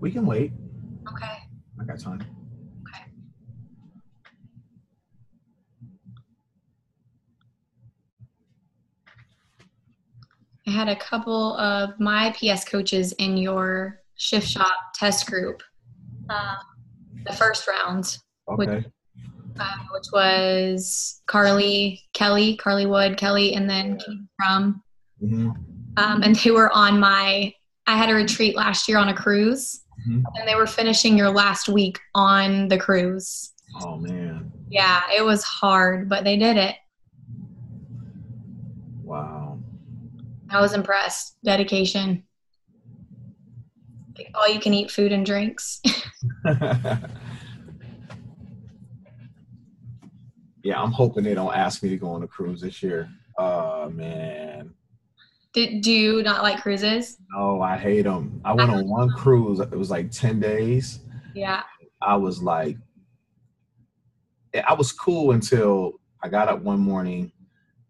We can wait. Okay. I got time. Okay. I had a couple of my PS coaches in your shift shop test group, uh, the first round, which Okay. which was Carly Wood, Kelly, and then Katie Crum. Hmm. And they were on I had a retreat last year on a cruise, Hmm. and they were finishing your last week on the cruise. Oh man. Yeah, it was hard, but they did it. Wow. I was impressed. Dedication. Like, all you can eat food and drinks. Yeah, I'm hoping they don't ask me to go on a cruise this year. Oh man. Do you not like cruises? No, I hate them. I went on one cruise. It was like 10 days. Yeah. I was like, I was cool until I got up one morning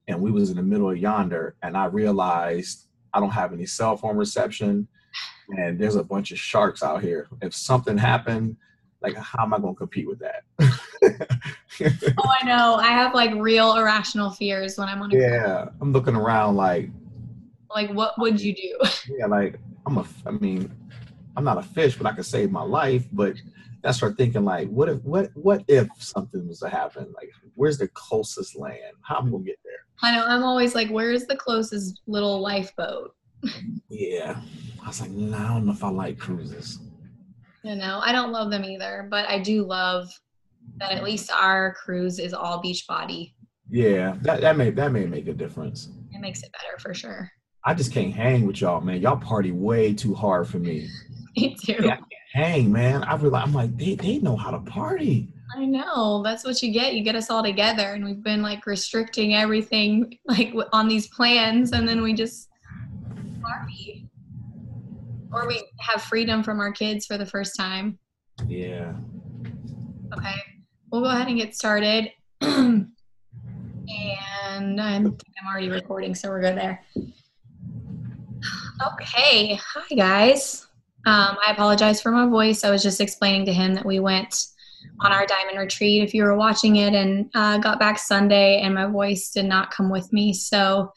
and we was in the middle of yonder and I realized I don't have any cell phone reception and there's a bunch of sharks out here. If something happened, like how am I going to compete with that? Oh, I know. I have like real irrational fears when I'm on a cruise. Yeah, I'm looking around like, Like, what would you do? yeah, like I mean, I'm not a fish, but I could save my life. But I start thinking like, what if something was to happen? Like, where's the closest land? How am I gonna get there? I know. I'm always like, where's the closest little lifeboat? Yeah, I was like, nah, I don't know if I like cruises. I don't love them either, but I do love that at least our cruise is all beach body. Yeah, that may make a difference. It makes it better for sure. I just can't hang with y'all, man. Y'all party way too hard for me. Me Yeah, I too. can't hang, man. I'm like, they know how to party. I know. That's what you get. You get us all together, and we've been like restricting everything like on these plans, and then we just party. Or we have freedom from our kids for the first time. Yeah. Okay. We'll go ahead and get started. And I'm already recording, so we're good there. Okay. Hi, guys. I apologize for my voice. I was just explaining to him that we went on our diamond retreat, if you were watching it, and got back Sunday, and my voice did not come with me. So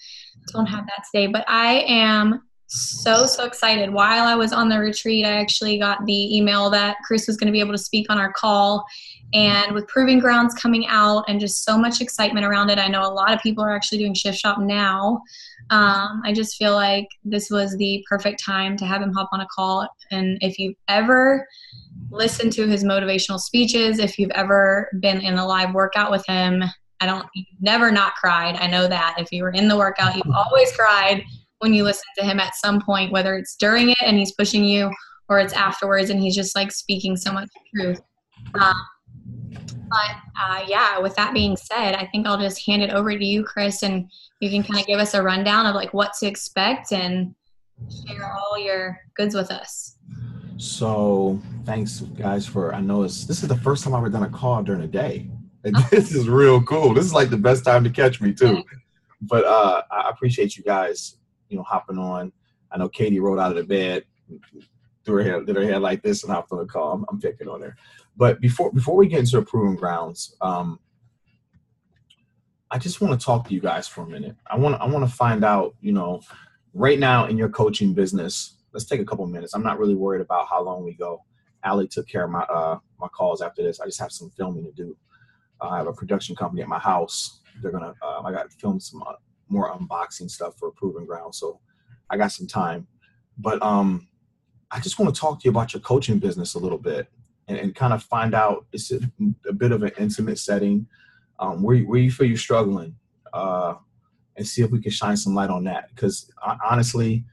don't have that today. But I am so excited. While I was on the retreat, I actually got the email that Chris was going to be able to speak on our call. And with Proving Grounds coming out and just so much excitement around it, I know a lot of people are actually doing Shift Shop now. I just feel like this was the perfect time to have him hop on a call. And if you've ever listened to his motivational speeches, if you've ever been in a live workout with him, you've never not cried. I know that. If you were in the workout, you've always cried when you listen to him at some point, whether it's during it and he's pushing you or it's afterwards and he's just like speaking so much truth. Um, yeah, with that being said, I think I'll just hand it over to you, Chris, and you can kind of give us a rundown of like what to expect and share all your goods with us. So thanks guys for I know this is the first time I've ever done a call during the day. And Oh, this is real cool. This is like the best time to catch me too. But I appreciate you guys, hopping on. I know Katie rolled out of the bed, did her hair like this and hopped on the call. I'm picking on her. But before we get into Proving Grounds, I just want to talk to you guys for a minute. I want to find out, right now in your coaching business, let's take a couple minutes. I'm not really worried about how long we go. Allie took care of my calls after this. I just have some filming to do. I have a production company at my house. They're gonna. I got to film some more unboxing stuff for Proving Ground, so I got some time. But I just want to talk to you about your coaching business a little bit and kind of find out. It's a bit of an intimate setting where you feel you're struggling, and see if we can shine some light on that. Because honestly,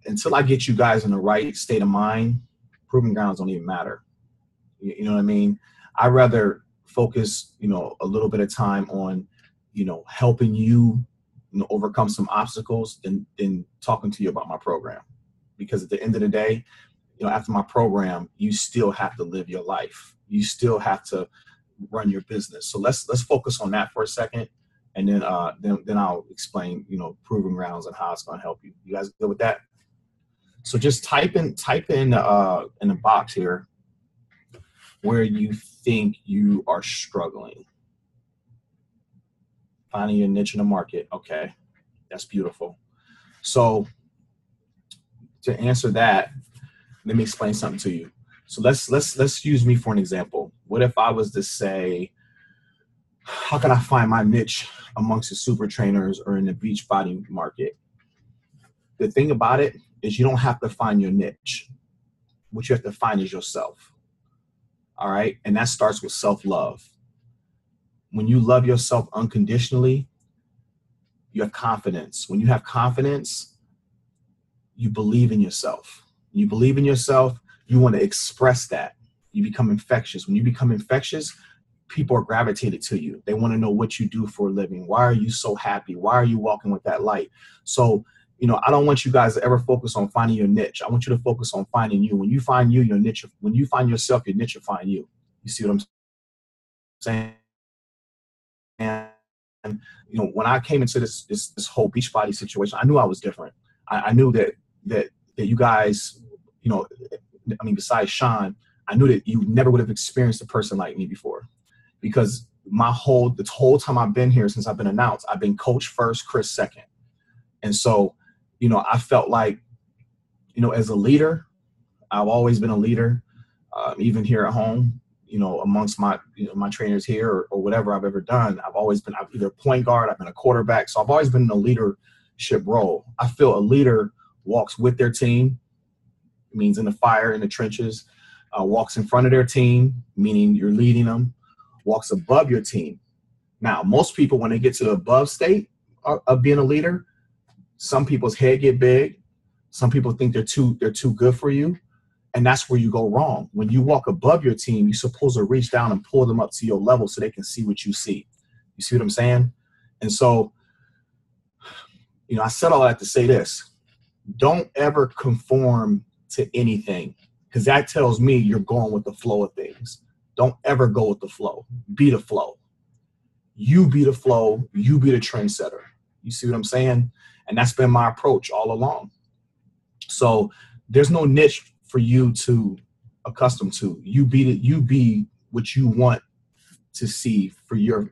until I get you guys in the right state of mind, Proving Grounds don't even matter. You know what I mean? I'd rather focus, a little bit of time on, helping you, overcome some obstacles than talking to you about my program. Because at the end of the day, after my program, you still have to live your life. You still have to run your business. So let's focus on that for a second, and then I'll explain, Proving Grounds and how it's going to help you. You guys good with that? So just type in the box here where you think you are struggling. Finding your niche in the market. Okay, that's beautiful. So to answer that, let me explain something to you. So let's use me for an example. What if I was to say, how can I find my niche amongst the super trainers or in the beach body market? The thing about it is you don't have to find your niche. What you have to find is yourself. All right. And that starts with self-love. When you love yourself unconditionally, you have confidence. When you have confidence, you believe in yourself. You believe in yourself, you want to express that. You become infectious. When you become infectious, people are gravitated to you. They want to know what you do for a living. Why are you so happy? Why are you walking with that light? So, I don't want you guys to ever focus on finding your niche. I want you to focus on finding you. When you find you, your niche, when you find yourself, your niche will find you. You see what I'm saying? And, when I came into this whole Beachbody situation, I knew I was different. I knew that you guys, besides Sean, I knew that you never would have experienced a person like me before, because the whole time I've been here, since I've been announced, I've been coach first, Chris second. And so, I felt like, as a leader, I've always been a leader, even here at home, amongst my trainers here or whatever I've ever done. I've either a point guard, I've been a quarterback. So I've always been in a leadership role. I feel a leader walks with their team, means in the fire, in the trenches, walks in front of their team, meaning you're leading them, walks above your team. Now, most people, when they get to the above state of being a leader, some people's head get big. Some people think they're too good for you. And that's where you go wrong. When you walk above your team, you're supposed to reach down and pull them up to your level so they can see what you see. You see what I'm saying? And so, I said all that to say this. Don't ever conform to anything, because that tells me you're going with the flow of things. Don't ever go with the flow. Be the flow. You be the flow. You be the trendsetter. You see what I'm saying? And that's been my approach all along. So there's no niche for you to accustom to. You be what you want to see for your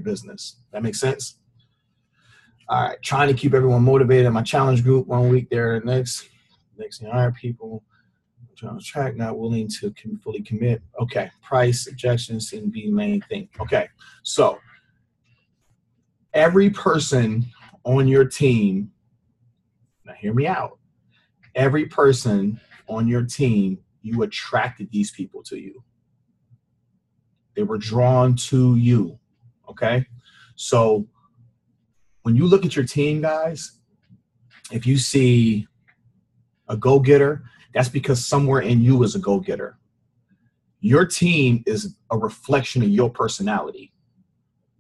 business. That makes sense? All right. Trying to keep everyone motivated. My challenge group 1 week there. Next thing, all right, people on track, not willing to fully commit. Okay. Price, objections, and be the main thing. Okay. So every person on your team, now hear me out. Every person on your team, you attracted these people to you. They were drawn to you. Okay. So when you look at your team, guys, if you see a go-getter, that's because somewhere in you is a go-getter. Your team is a reflection of your personality,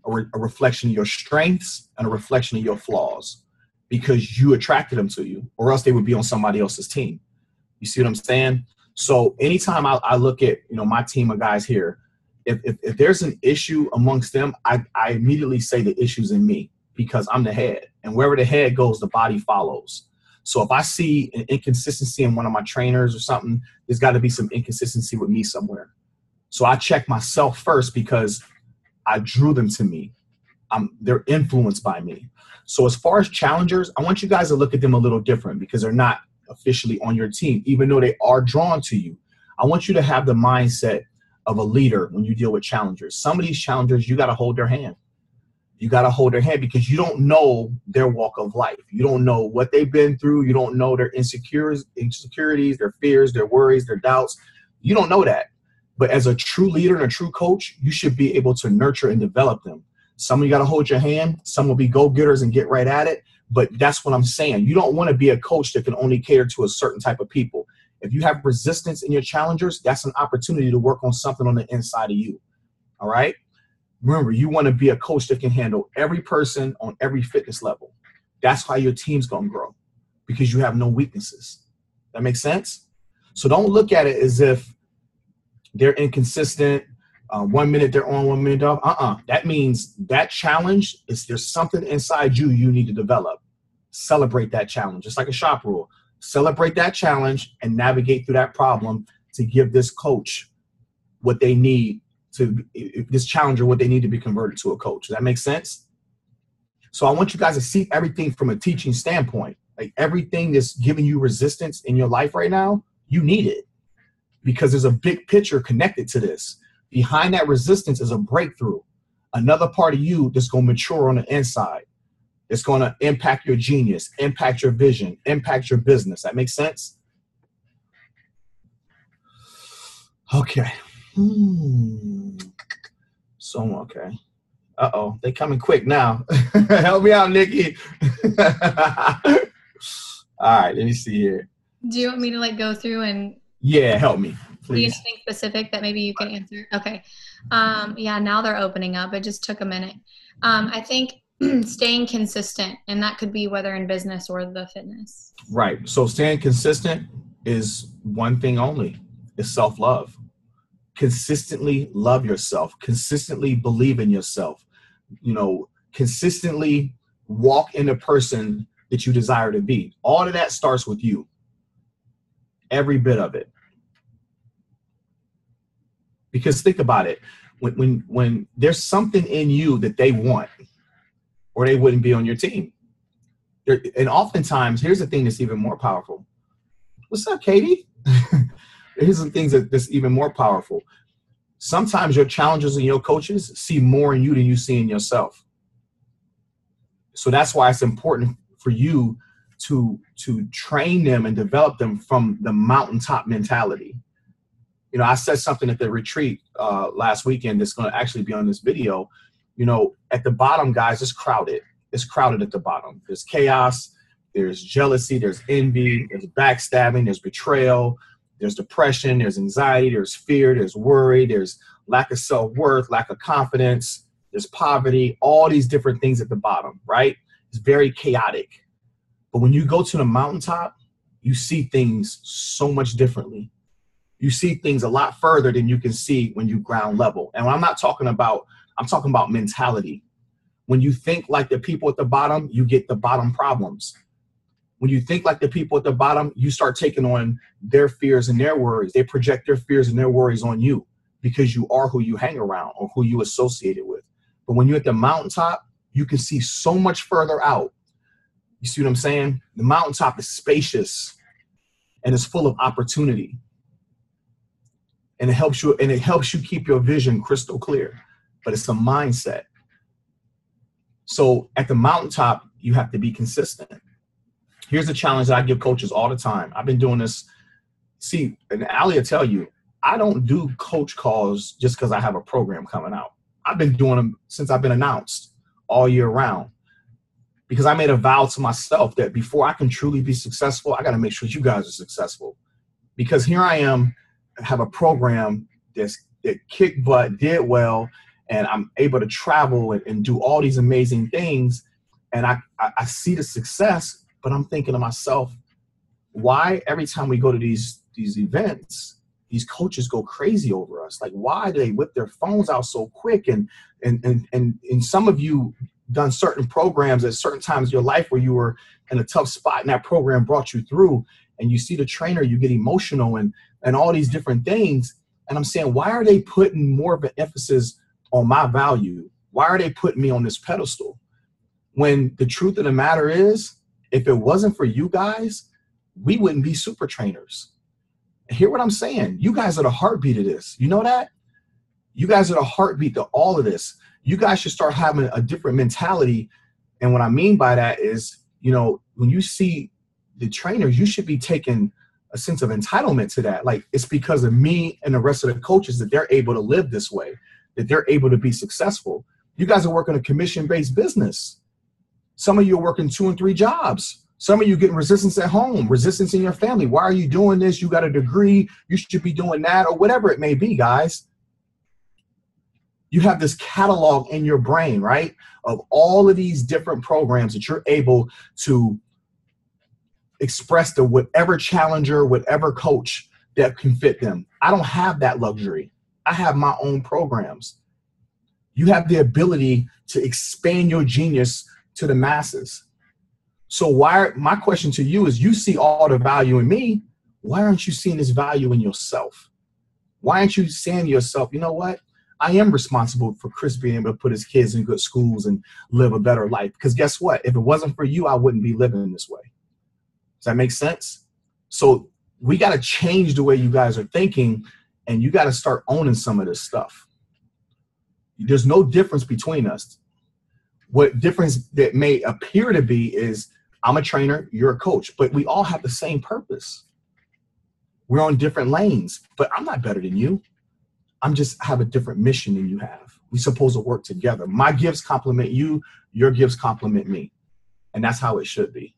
a reflection of your strengths, and a reflection of your flaws, because you attracted them to you, or else they would be on somebody else's team. You see what I'm saying? So anytime I look at, my team of guys here, if there's an issue amongst them, I immediately say the issue's in me, because I'm the head. And wherever the head goes, the body follows. So if I see an inconsistency in one of my trainers or something, there's got to be some inconsistency with me somewhere. So I check myself first, because I drew them to me. They're influenced by me. So as far as challengers, I want you guys to look at them a little different, because they're not officially on your team, even though they are drawn to you. I want you to have the mindset of a leader when you deal with challengers. Some of these challengers, you got to hold their hand. You got to hold their hand, because you don't know their walk of life. You don't know what they've been through. You don't know their insecurities, their fears, their worries, their doubts. You don't know that. But as a true leader and a true coach, you should be able to nurture and develop them. Some of you got to hold your hand. Some will be go-getters and get right at it. But that's what I'm saying. You don't want to be a coach that can only cater to a certain type of people. If you have resistance in your challengers, that's an opportunity to work on something on the inside of you. All right? Remember, you want to be a coach that can handle every person on every fitness level. That's how your team's going to grow, because you have no weaknesses. That makes sense? So don't look at it as if they're inconsistent. 1 minute they're on, 1 minute off. That means that challenge is, there's something inside you need to develop. Celebrate that challenge. It's like a shop rule. celebrate that challenge, and navigate through that problem to give this coach what they need this challenger what they need to be converted to a coach. Does that make sense? So I want you guys to see everything from a teaching standpoint. Like everything that's giving you resistance in your life right now, you need it because there's a big picture connected to this. Behind that resistance is a breakthrough. Another part of you that's going to mature on the inside. It's going to impact your genius, impact your vision, impact your business. That makes sense? Okay. So, okay. Uh-oh, they coming quick now. Help me out, Nikki. All right, let me see here. Do you want me to like go through and? Yeah, help me, please. Anything specific that maybe you can answer? Okay. Yeah, now they're opening up. It just took a minute. I think staying consistent, and that could be whether in business or the fitness. Right. So staying consistent is one thing only. It's self-love. Consistently love yourself. Consistently believe in yourself. You know, consistently walk in the person that you desire to be. All of that starts with you. Every bit of it. Because think about it. When there's something in you that they want, or they wouldn't be on your team. And oftentimes, here's the thing that's even more powerful. What's up, Katie? Here's the things that's even more powerful. Sometimes your challengers and your coaches see more in you than you see in yourself. So that's why it's important for you to train them and develop them from the mountaintop mentality. You know, I said something at the retreat last weekend that's going to actually be on this video. You know, at the bottom, guys, it's crowded. It's crowded at the bottom. There's chaos. There's jealousy. There's envy. There's backstabbing. There's betrayal. There's depression. There's anxiety. There's fear. There's worry. There's lack of self-worth, lack of confidence. There's poverty. All these different things at the bottom, right? It's very chaotic. But when you go to the mountaintop, you see things so much differently. You see things a lot further than you can see when you ground level. And when I'm talking about mentality. When you think like the people at the bottom, you get the bottom problems. When you think like the people at the bottom, you start taking on their fears and their worries. They project their fears and their worries on you because you are who you hang around or who you associated with. But when you're at the mountaintop, you can see so much further out. You see what I'm saying? The mountaintop is spacious and it's full of opportunity. And it helps you keep your vision crystal clear. But it's a mindset. So at the mountaintop, you have to be consistent. Here's the challenge that I give coaches all the time. I've been doing this. See, and Ali will tell you, I don't do coach calls just because I have a program coming out. I've been doing them since I've been announced all year round. Because I made a vow to myself that before I can truly be successful, I got to make sure you guys are successful. Because here I am, I have a program that kicked butt, did well, and I'm able to travel and do all these amazing things. And I see the success, but I'm thinking to myself, why every time we go to these events, these coaches go crazy over us? Like, why do they whip their phones out so quick? And some of you done certain programs at certain times in your life where you were in a tough spot and that program brought you through, and you see the trainer, you get emotional and all these different things. And I'm saying, why are they putting more of an emphasis on my value? Why are they putting me on this pedestal? When the truth of the matter is, if it wasn't for you guys, we wouldn't be super trainers. Hear what I'm saying? You guys are the heartbeat of this. You know that? You guys are the heartbeat to all of this. You guys should start having a different mentality. And what I mean by that is, you know, when you see the trainers, you should be taking a sense of entitlement to that. Like, it's because of me and the rest of the coaches that they're able to live this way, that they're able to be successful. You guys are working a commission-based business. Some of you are working 2 and 3 jobs. Some of you getting resistance at home, resistance in your family. Why are you doing this? You got a degree. You should be doing that, or whatever it may be, guys. You have this catalog in your brain, right, of all of these different programs that you're able to express to whatever challenger, whatever coach that can fit them. I don't have that luxury. I have my own programs. You have the ability to expand your genius to the masses. So my question to you is, you see all the value in me. Why aren't you seeing this value in yourself? Why aren't you saying to yourself, you know what? I am responsible for Chris being able to put his kids in good schools and live a better life. Because guess what? If it wasn't for you, I wouldn't be living this way. Does that make sense? So we got to change the way you guys are thinking, and you got to start owning some of this stuff. There's no difference between us. What difference that may appear to be is, I'm a trainer, you're a coach, but we all have the same purpose. We're on different lanes, but I'm not better than you. I'm just have a different mission than you have. We're supposed to work together. My gifts complement you, your gifts complement me. And that's how it should be.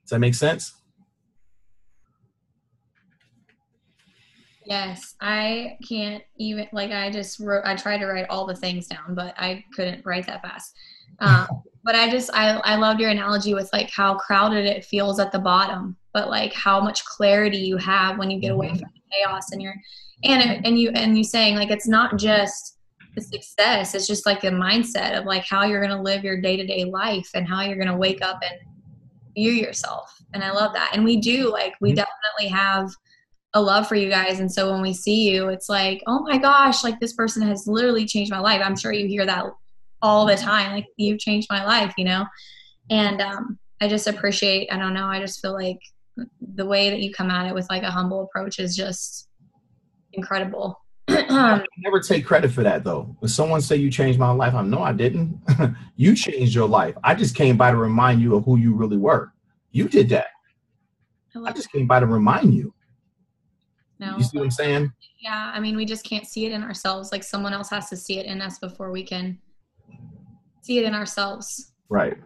Does that make sense? Yes, I can't even, like, I tried to write all the things down, but I couldn't write that fast. But I loved your analogy with like how crowded it feels at the bottom, but like how much clarity you have when you get away from the chaos, and you saying like, it's not just the success, it's just like the mindset of like how you're going to live your day-to-day life and how you're going to wake up and view yourself. And I love that. And we definitely have a love for you guys. And so when we see you, it's like, oh my gosh, like this person has literally changed my life. I'm sure you hear that all the time. Like, you've changed my life, you know? And I just appreciate, I don't know, I just feel like the way that you come at it with like a humble approach is just incredible. I never take credit for that though. When someone say you changed my life, I know I didn't. You changed your life. I just came by to remind you of who you really were. You did that. I just came by to remind you. No. You see what I'm saying? Yeah, I mean, we just can't see it in ourselves. Like, someone else has to see it in us before we can see it in ourselves. Right.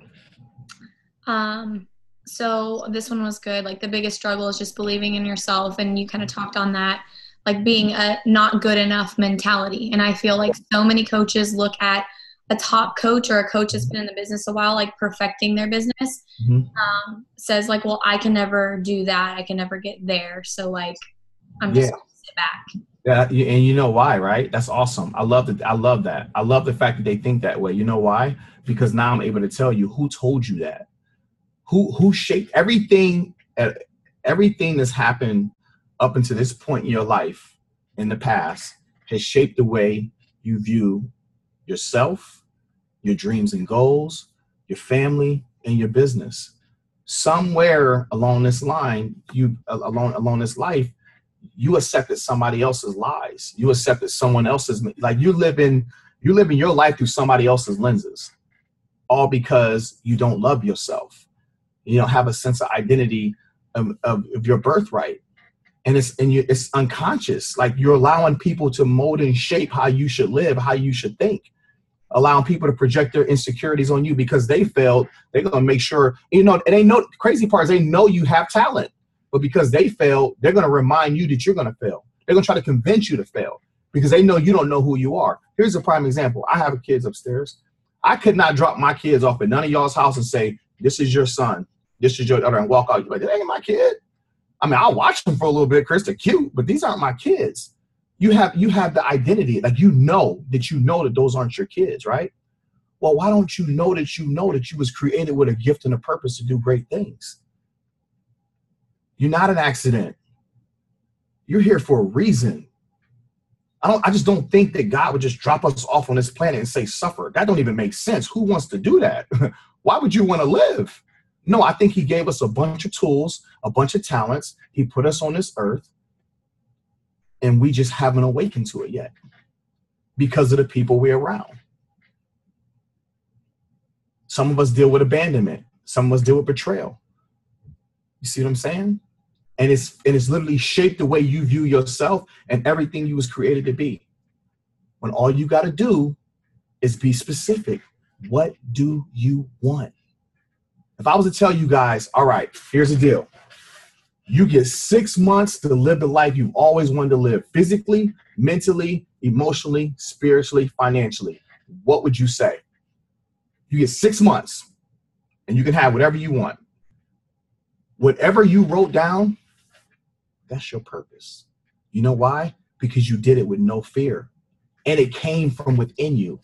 So this one was good. Like, the biggest struggle is just believing in yourself. And you kind of talked on that, like being a not good enough mentality. And I feel like so many coaches look at a top coach or a coach that's been in the business a while, like perfecting their business, says like, well, I can never do that. I can never get there. So like, I'm just going to sit back. Yeah, and you know why, right? That's awesome. I love that. I love that. I love the fact that they think that way. You know why? Because now I'm able to tell you who told you that. Who shaped everything that's happened up until this point in your life in the past has shaped the way you view yourself, your dreams and goals, your family, and your business. Somewhere along this line, along this life, you accepted somebody else's lies. You accepted someone else's, like you're living your life through somebody else's lenses, all because you don't love yourself. You don't have a sense of identity of your birthright. And it's unconscious. Like, you're allowing people to mold and shape how you should live, how you should think, allowing people to project their insecurities on you because they failed. They're going to make sure, and they know, the crazy part is they know you have talent. But because they failed, they're going to remind you that you're going to fail. They're going to try to convince you to fail because they know you don't know who you are. Here's a prime example. I have kids upstairs. I could not drop my kids off at none of y'all's house and say, this is your son, this is your daughter, and walk out. You're like, that ain't my kid. I mean, I'll watch them for a little bit, Chris. They're cute, but these aren't my kids. You have the identity. Like, you know that those aren't your kids, right? Well, why don't you know that you was created with a gift and a purpose to do great things? You're not an accident. You're here for a reason. I just don't think that God would just drop us off on this planet and say, suffer. That don't even make sense. Who wants to do that? Why would you want to live? No, I think he gave us a bunch of tools, a bunch of talents. He put us on this earth, and we just haven't awakened to it yet because of the people we're around. Some of us deal with abandonment. Some of us deal with betrayal. You see what I'm saying? And it's literally shaped the way you view yourself and everything you was created to be. When all you got to do is be specific. What do you want? If I was to tell you guys, all right, here's the deal. You get 6 months to live the life you've always wanted to live, physically, mentally, emotionally, spiritually, financially. What would you say? You get 6 months and you can have whatever you want. Whatever you wrote down, that's your purpose. You know why? Because you did it with no fear. And it came from within you.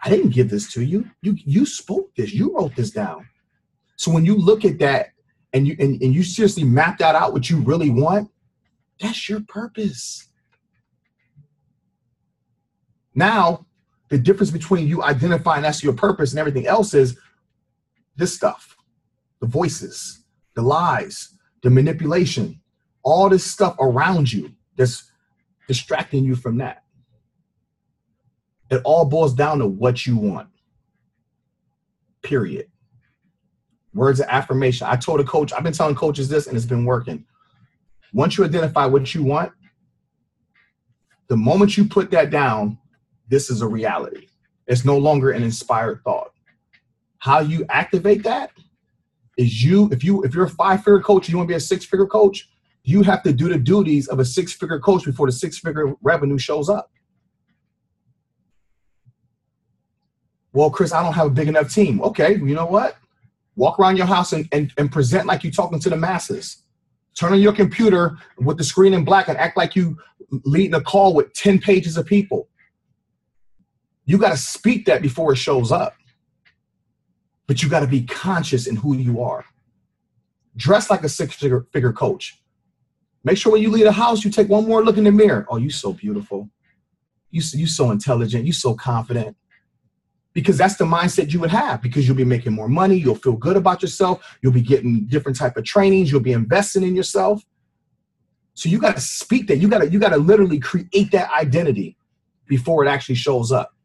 I didn't give this to you. You spoke this. You wrote this down. So when you look at that and you seriously map that out, what you really want, that's your purpose. Now, the difference between you identifying that's your purpose and everything else is this stuff, the voices, the lies, the manipulation, all this stuff around you that's distracting you from that. It all boils down to what you want, period. Words of affirmation. I told a coach, I've been telling coaches this and it's been working. Once you identify what you want, the moment you put that down, this is a reality. It's no longer an inspired thought. How you activate that is if you're a 5-figure coach, you want to be a 6-figure coach, you have to do the duties of a 6-figure coach before the 6-figure revenue shows up. Well, Chris, I don't have a big enough team. Okay, you know what? Walk around your house and present like you're talking to the masses. Turn on your computer with the screen in black and act like you leading a call with 10 pages of people. You got to speak that before it shows up. But you got to be conscious in who you are. Dress like a 6-figure coach. Make sure when you leave the house, you take one more look in the mirror. Oh, you so beautiful. You so intelligent. You so confident. Because that's the mindset you would have, because you'll be making more money. You'll feel good about yourself. You'll be getting different type of trainings. You'll be investing in yourself. So you got to speak that. You got to literally create that identity before it actually shows up.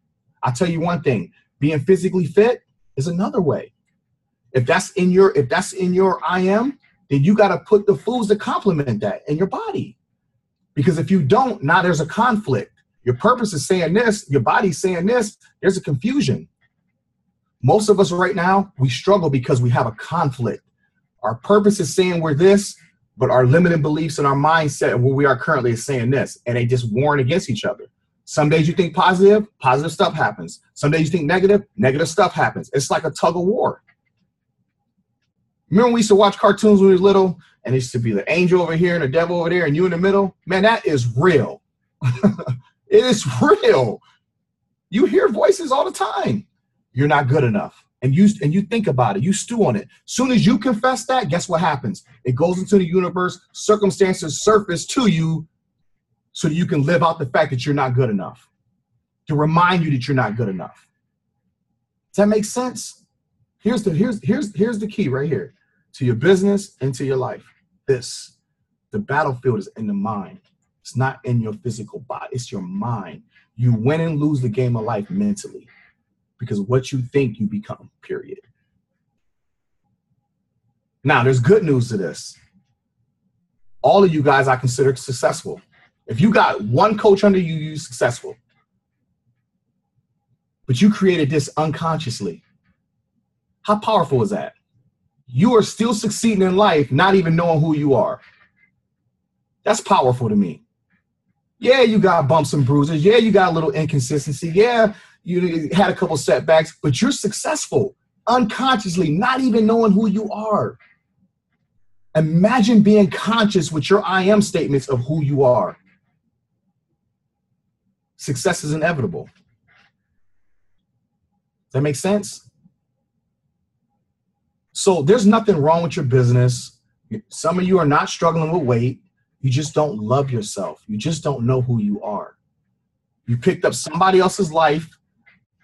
I'll tell you one thing, being physically fit is another way. If that's in your I am, then you got to put the foods to complement that in your body. Because if you don't, now there's a conflict. Your purpose is saying this, your body's saying this, there's a confusion. Most of us right now, we struggle because we have a conflict. Our purpose is saying we're this, but our limiting beliefs and our mindset and where we are currently is saying this, and they just warn against each other. Some days you think positive, positive stuff happens. Some days you think negative, negative stuff happens. It's like a tug of war. Remember when we used to watch cartoons when we were little, and it used to be the angel over here and the devil over there and you in the middle? Man, that is real. It is real. You hear voices all the time. You're not good enough. And you think about it. You stew on it. Soon as you confess that, guess what happens? It goes into the universe. Circumstances surface to you so that you can live out the fact that you're not good enough. To remind you that you're not good enough. Does that make sense? Here's the key right here. To your business and to your life. The battlefield is in the mind. It's not in your physical body. It's your mind. You win and lose the game of life mentally because what you think you become, period. Now, there's good news to this. All of you guys I consider successful. If you got one coach under you, you're successful. But you created this unconsciously. How powerful is that? You are still succeeding in life, not even knowing who you are. That's powerful to me. Yeah, you got bumps and bruises. Yeah, you got a little inconsistency. Yeah, you had a couple setbacks, but you're successful unconsciously, not even knowing who you are. Imagine being conscious with your I am statements of who you are. Success is inevitable. Does that make sense? So there's nothing wrong with your business. Some of you are not struggling with weight. You just don't love yourself. You just don't know who you are. You picked up somebody else's life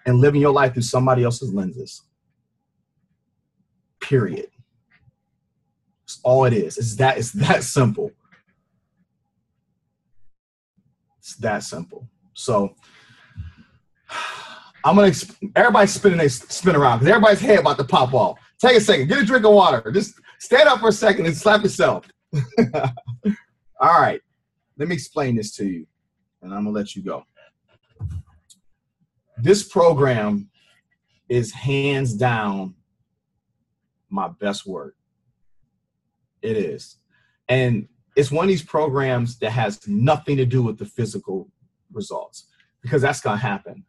and living your life through somebody else's lenses. Period. It's all it is. It's that simple. It's that simple. So everybody's spin around because everybody's head about to pop off. Take a second, get a drink of water. Just stand up for a second and slap yourself. All right, let me explain this to you, and I'm gonna let you go. This program is hands down my best work. It is. And it's one of these programs that has nothing to do with the physical results, because that's gonna happen.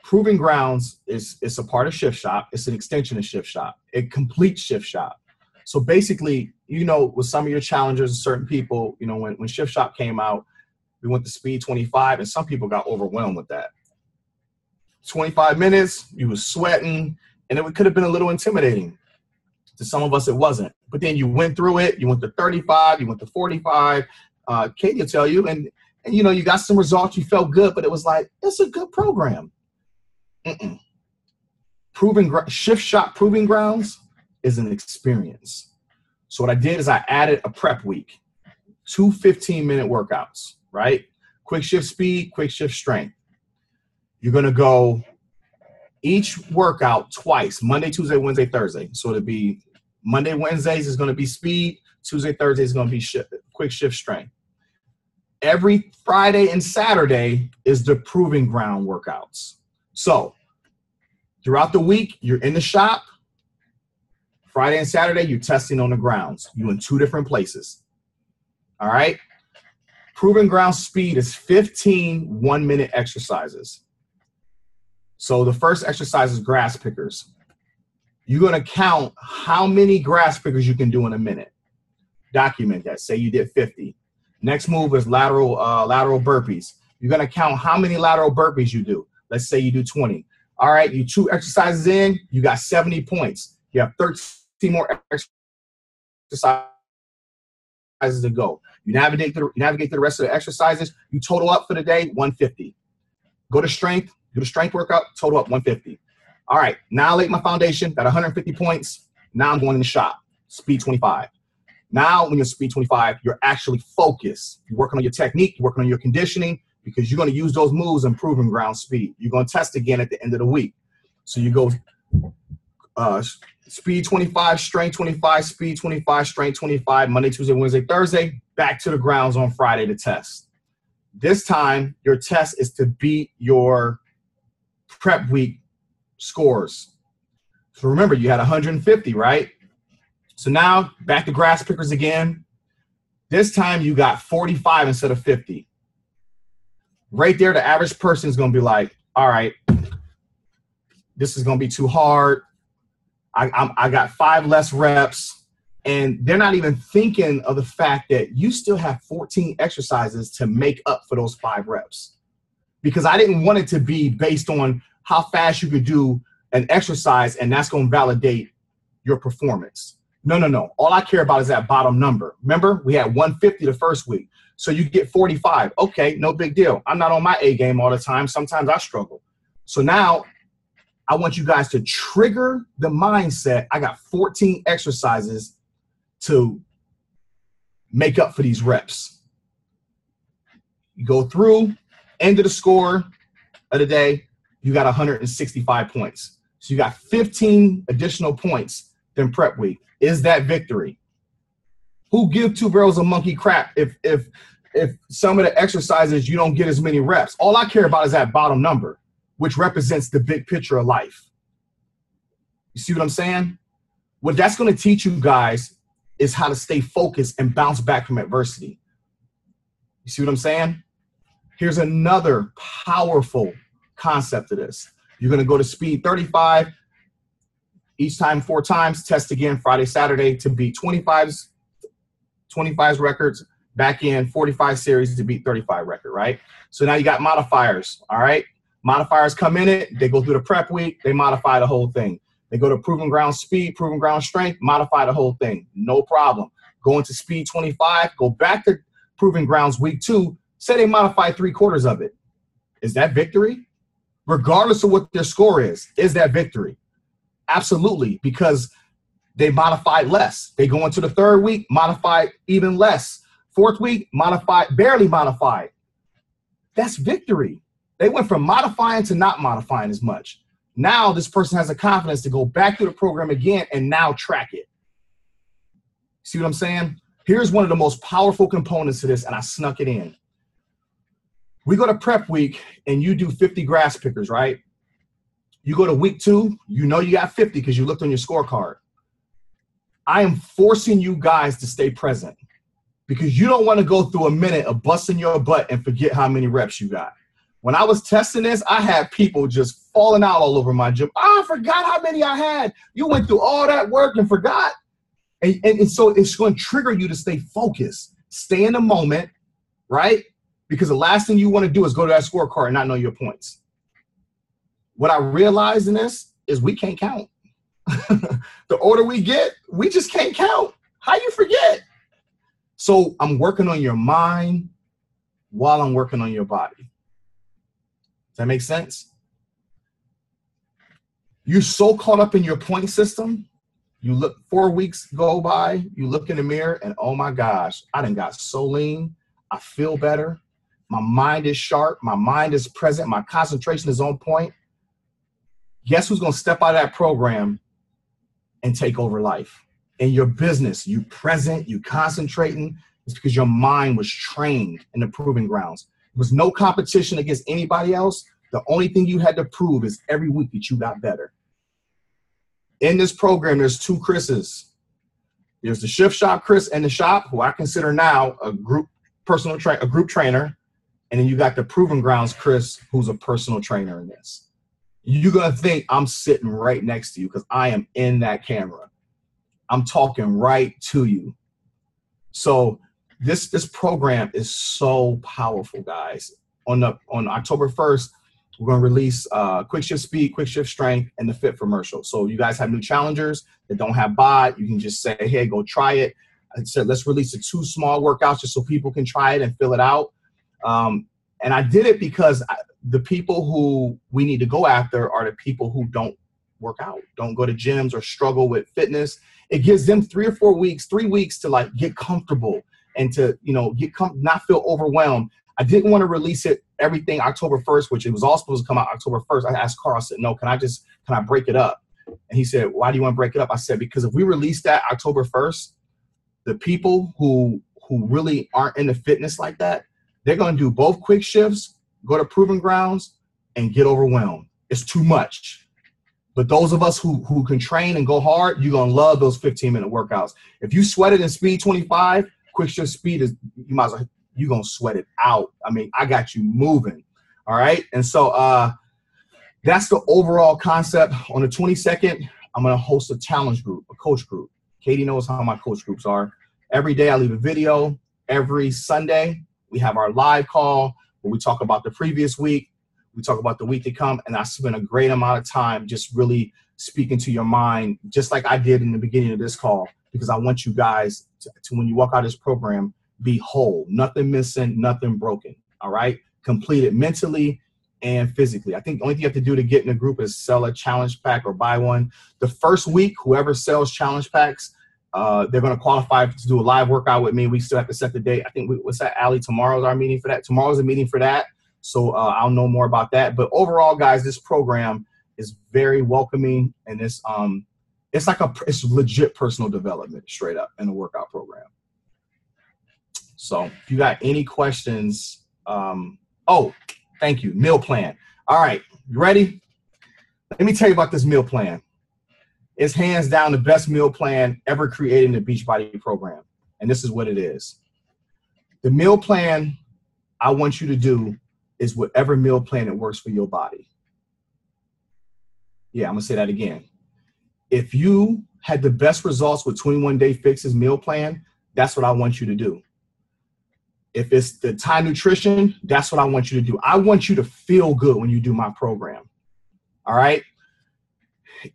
Proving Grounds is a part of Shift Shop. It's an extension of Shift Shop. It completes Shift Shop. So basically, with some of your challengers, certain people, when Shift Shop came out, we went to Speed 25, and some people got overwhelmed with that. 25 minutes, you was sweating, and it could have been a little intimidating. To some of us, it wasn't. But then you went through it. You went to 35. You went to 45. Katie will tell you. And you know, you got some results. You felt good, but it was like, it's a good program. Shift Shop Proving Grounds is an experience. So what I did is I added a prep week. 2 15-minute workouts, right? Quick shift speed, quick shift strength. You're going to go each workout twice, Monday, Tuesday, Wednesday, Thursday. So it'll be Monday, Wednesdays is going to be speed. Tuesday, Thursday is going to be quick shift strength. Every Friday and Saturday is the proving ground workouts. So throughout the week, you're in the shop. Friday and Saturday, you're testing on the grounds. You're in 2 different places. All right? Proving ground speed is 15 one-minute exercises. So the first exercise is grass pickers. You're going to count how many grass pickers you can do in a minute. Document that. Say you did 50. Next move is lateral burpees. You're going to count how many lateral burpees you do. Let's say you do 20. All right, you 2 exercises in, you got 70 points. You have 13 more exercises to go. You navigate through the rest of the exercises. You total up for the day 150. Go to strength. Do the strength workout, total up 150. All right, now I laid my foundation, got 150 points. Now I'm going in the shop, speed 25. Now when you're speed 25, you're actually focused. You're working on your technique, you're working on your conditioning, because you're going to use those moves in proving ground speed. You're going to test again at the end of the week. So you go speed 25, strength 25, speed 25, strength 25, Monday, Tuesday, Wednesday, Thursday, back to the grounds on Friday to test. This time, your test is to beat your prep week scores. So remember, you had 150, right? So now back to grass pickers again. This time you got 45 instead of 50. Right there, the average person is going to be like, all right, this is going to be too hard. I got 5 less reps. And they're not even thinking of the fact that you still have 14 exercises to make up for those 5 reps. Because I didn't want it to be based on how fast you could do an exercise and that's going to validate your performance. No. All I care about is that bottom number. Remember, we had 150 the first week. So you get 45. Okay, no big deal. I'm not on my A game all the time. Sometimes I struggle. So now I want you guys to trigger the mindset. I got 14 exercises to make up for these reps. You go through, end of the score of the day, you got 165 points. So you got 15 additional points than prep week. Is that victory? Who give 2 barrels of monkey crap if some of the exercises you don't get as many reps? All I care about is that bottom number, which represents the big picture of life. You see what I'm saying? What that's going to teach you guys is how to stay focused and bounce back from adversity. You see what I'm saying? Here's another powerful concept of this. You're going to go to speed 35, each time 4 times, test again Friday, Saturday to beat 25's records, back in 45 series to beat 35 record, right? So now you got modifiers, all right? Modifiers come in it, they go through the prep week, they modify the whole thing. They go to proving ground speed, proving ground strength, modify the whole thing, no problem. Go into speed 25, go back to proving grounds week 2, say they modify 3/4 of it. Is that victory? Regardless of what their score is that victory? Absolutely, because they modified less. They go into the 3rd week, modified even less. 4th week, modified, barely modified. That's victory. They went from modifying to not modifying as much. Now this person has the confidence to go back through the program again and now track it. See what I'm saying? Here's one of the most powerful components to this, and I snuck it in. We go to prep week and you do 50 grass pickers, right? You go to week 2, you know you got 50 because you looked on your scorecard. I am forcing you guys to stay present because you don't want to go through a minute of busting your butt and forget how many reps you got. When I was testing this, I had people just falling out all over my gym. I forgot how many I had. You went through all that work and forgot. And so it's going to trigger you to stay focused, stay in the moment, right? Because the last thing you want to do is go to that scorecard and not know your points. what I realized in this is we can't count. The older we get, we just can't count. How you forget? So I'm working on your mind while I'm working on your body. Does that make sense? You're so caught up in your point system. You look, 4 weeks go by, you look in the mirror and oh my gosh, I done got so lean. I feel better. My mind is sharp. My mind is present. My concentration is on point. Guess who's going to step out of that program and take over life? In your business, you present, you concentrating. It's because your mind was trained in the proving grounds. There was no competition against anybody else. The only thing you had to prove is every week that you got better. In this program, there's two Chris's. There's the Shift Shop Chris in the shop, who I consider now a group trainer. And then you got the Proven Grounds Chris, who's a personal trainer in this. You're going to think I'm sitting right next to you because I am in that camera. I'm talking right to you. So this program is so powerful, guys. On October 1st, we're going to release Quick Shift Speed, Quick Shift Strength, and the Fit commercial. So you guys have new challengers that don't have BOD. You can just say, hey, go try it. I said, let's release the 2 small workouts just so people can try it and fill it out. And I did it because the people who we need to go after are the people who don't work out, don't go to gyms or struggle with fitness. It gives them 3 or 4 weeks, 3 weeks to like get comfortable and to, not feel overwhelmed. I didn't want to release everything October 1st, which it was all supposed to come out October 1st. I asked Carl, I said, no, can I break it up? And he said, why do you want to break it up? I said, because if we release that October 1st, the people who really aren't into fitness like that, they're going to do both quick shifts, go to Proven Grounds, and get overwhelmed. It's too much. But those of us who can train and go hard, you're going to love those 15-minute workouts. If you sweat it in Speed 25, Quick Shift Speed is, you're going to sweat it out. I mean, I got you moving. All right. And so that's the overall concept. On the 22nd, I'm going to host a challenge group, a coach group. Katie knows how my coach groups are. Every day I leave a video. Every Sunday, we have our live call where we talk about the previous week. We talk about the week to come, and I spend a great amount of time just really speaking to your mind, just like I did in the beginning of this call, because I want you guys to when you walk out of this program, be whole, nothing missing, nothing broken, all right? Complete it mentally and physically. I think the only thing you have to do to get in the group is sell a challenge pack or buy one. The first week, whoever sells challenge packs, they're going to qualify to do a live workout with me. We still have to set the date. I think, what's that, Allie? Tomorrow's our meeting for that. Tomorrow's a meeting for that. So I'll know more about that. But overall, guys, this program is very welcoming, and it's legit personal development, straight up, in a workout program. So if you got any questions, oh, thank you, meal plan. All right, you ready? Let me tell you about this meal plan. It's hands down the best meal plan ever created in the Beachbody program. And this is what it is. The meal plan I want you to do is whatever meal plan that works for your body. Yeah, I'm gonna say that again. If you had the best results with 21 Day Fix's meal plan, that's what I want you to do. If it's the Thai nutrition, that's what I want you to do. I want you to feel good when you do my program. All right?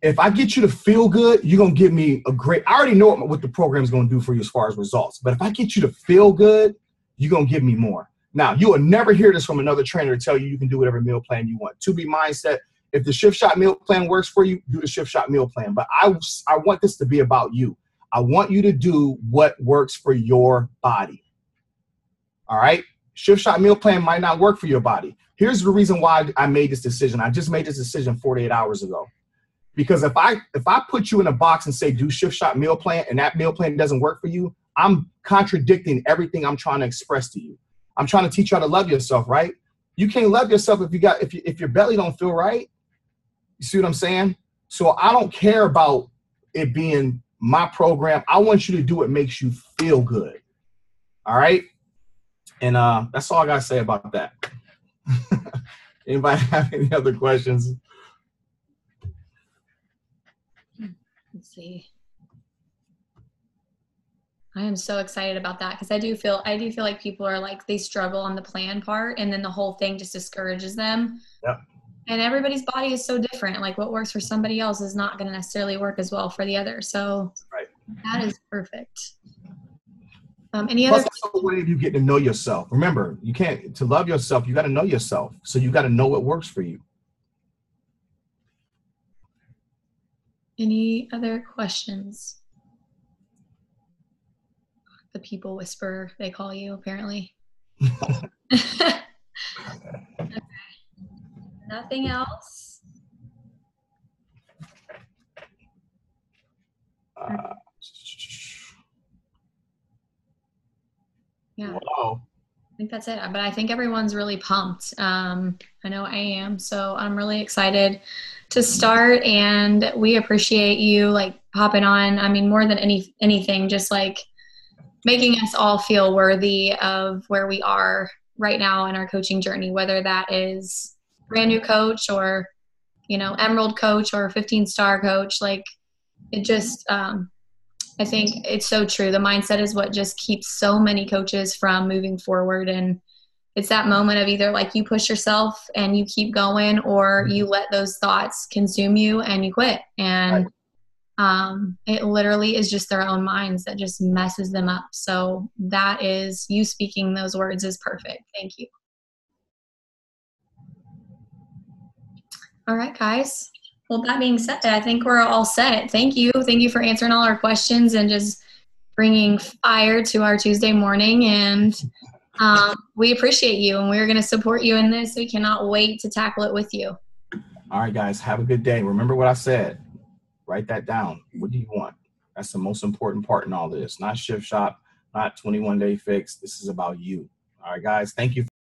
If I get you to feel good, you're going to give me I already know what the program is going to do for you as far as results. But if I get you to feel good, you're going to give me more. Now, you will never hear this from another trainer to tell you can do whatever meal plan you want. To be mindset, if the Shift Shop meal plan works for you, do the Shift Shop meal plan. But I want this to be about you. I want you to do what works for your body. All right? Shift Shop meal plan might not work for your body. Here's the reason why I made this decision. I just made this decision 48 hours ago. Because if I put you in a box and say do Shift Shop meal plan and that meal plan doesn't work for you, I'm contradicting everything I'm trying to express to you. I'm trying to teach you how to love yourself, right? You can't love yourself if your belly don't feel right. You see what I'm saying? So I don't care about it being my program. I want you to do what makes you feel good. All right? And that's all I gotta say about that. Anybody have any other questions? Let's see. I am so excited about that because I do feel like people are like, they struggle on the plan part and then the whole thing just discourages them. Yep. And everybody's body is so different. Like what works for somebody else is not going to necessarily work as well for the other. So Right. that is perfect. Any Plus, other? that's the way you get to know yourself. Remember, you can't, to love yourself, you got to know yourself. So you got to know what works for you. Any other questions? The people whisperer, they call you apparently. Okay. Nothing else? Yeah. Wow. I think that's it. But I think everyone's really pumped. I know I am. So I'm really excited to start, and we appreciate you like hopping on. I mean, more than anything, just like making us all feel worthy of where we are right now in our coaching journey, whether that is brand new coach or, Emerald coach or 15-star coach. Like it just, I think it's so true. The mindset is what just keeps so many coaches from moving forward. And it's that moment of either like you push yourself and you keep going, or you let those thoughts consume you and you quit. And it literally is just their own minds that just messes them up. So that is, you speaking those words is perfect. Thank you. All right, guys. Well, that being said, I think we're all set. Thank you. Thank you for answering all our questions and just bringing fire to our Tuesday morning. And we appreciate you, and we're going to support you in this. We cannot wait to tackle it with you. All right, guys, have a good day. Remember what I said. Write that down. What do you want? That's the most important part in all this. Not Shift Shop, not 21 Day Fix. This is about you. All right, guys, thank you.